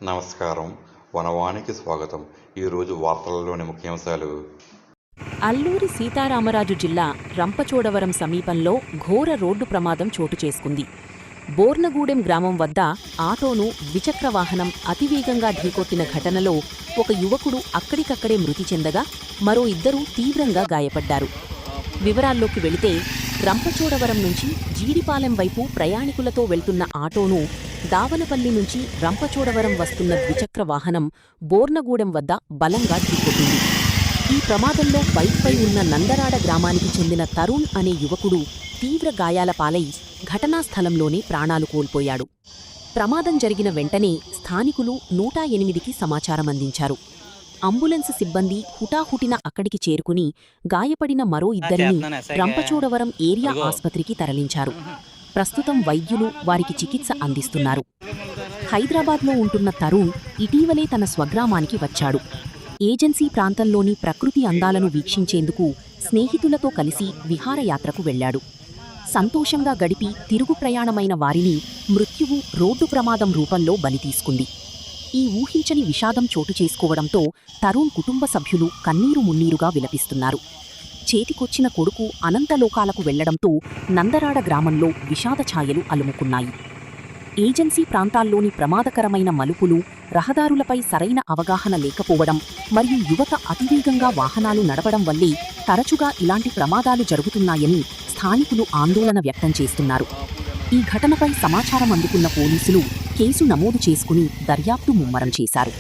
నమస్కారం. వనవానికి స్వాగతం. ఈరోజు వార్తలలోని ముఖ్యాంశాలు. అల్లూరి సీతారామరాజు జిల్లా రంపచోడవరం సమీపంలో ఘోర రోడ్డు ప్రమాదం చోటు చేసుకుంది. బోర్నగూడెం గ్రామం వద్ద ఆటోను ద్విచక్ర వాహనం అతివేగంగా ఢీకొట్టిన ఘటనలో ఒక యువకుడు అక్కడికక్కడే మృతి చెందగా మరో ఇద్దరు తీవ్రంగా గాయపడ్డారు. వివరాల్లోకి వెళితే రంపచోడవరం నుంచి జీడిపాలెం వైపు ప్రయాణికులతో వెళ్తున్న ఆటోను దావనపల్లి నుంచి రంపచోడవరం వస్తున్న ద్విచక్ర వాహనం బోర్నగూడెం వద్ద బలంగా ఢీకొట్టింది. ఈ ప్రమాదంలో బైక్పై ఉన్న నందరాడ గ్రామానికి చెందిన తరుణ్ అనే యువకుడు తీవ్ర గాయాల పాలై ఘటనాస్థలంలోనే ప్రాణాలు కోల్పోయాడు. ప్రమాదం జరిగిన వెంటనే స్థానికులు 108కి సమాచారమందించారు. అంబులెన్స్ సిబ్బంది హుటాహుటిన అక్కడికి చేరుకుని గాయపడిన మరో ఇద్దరిని రంపచోడవరం ఏరియా ఆస్పత్రికి తరలించారు. ప్రస్తుతం వైద్యులు వారికి చికిత్స అందిస్తున్నారు. హైదరాబాద్లో ఉంటున్న తరుణ్ ఇటీవలే తన స్వగ్రామానికి వచ్చాడు. ఏజెన్సీ ప్రాంతంలోని ప్రకృతి అందాలను వీక్షించేందుకు స్నేహితులతో కలిసి విహారయాత్రకు వెళ్లాడు. సంతోషంగా గడిపి తిరుగు ప్రయాణమైన వారిని మృత్యువు రోడ్డు ప్రమాదం రూపంలో బలితీసుకుంది. ఈ ఊహించని విషాదం చోటు చేసుకోవడంతో తరుణ్ కుటుంబ సభ్యులు కన్నీరు మున్నీరుగా విలపిస్తున్నారు. చేతికొచ్చిన కొడుకు అనంతలోకాలకు వెళ్లడంతో నందరాడ గ్రామంలో విషాద ఛాయలు అలుముకున్నాయి. ఏజెన్సీ ప్రాంతాల్లోని ప్రమాదకరమైన మలుపులు, రహదారులపై సరైన అవగాహన లేకపోవడం మరియు యువత అతివేగంగా వాహనాలు నడపడం వల్లే తరచుగా ఇలాంటి ప్రమాదాలు జరుగుతున్నాయని స్థానికులు ఆందోళన వ్యక్తం చేస్తున్నారు. ఈ ఘటనపై సమాచారం అందుకున్న పోలీసులు కేసు నమోదు చేసుకుని దర్యాప్తు ముమ్మరం చేశారు.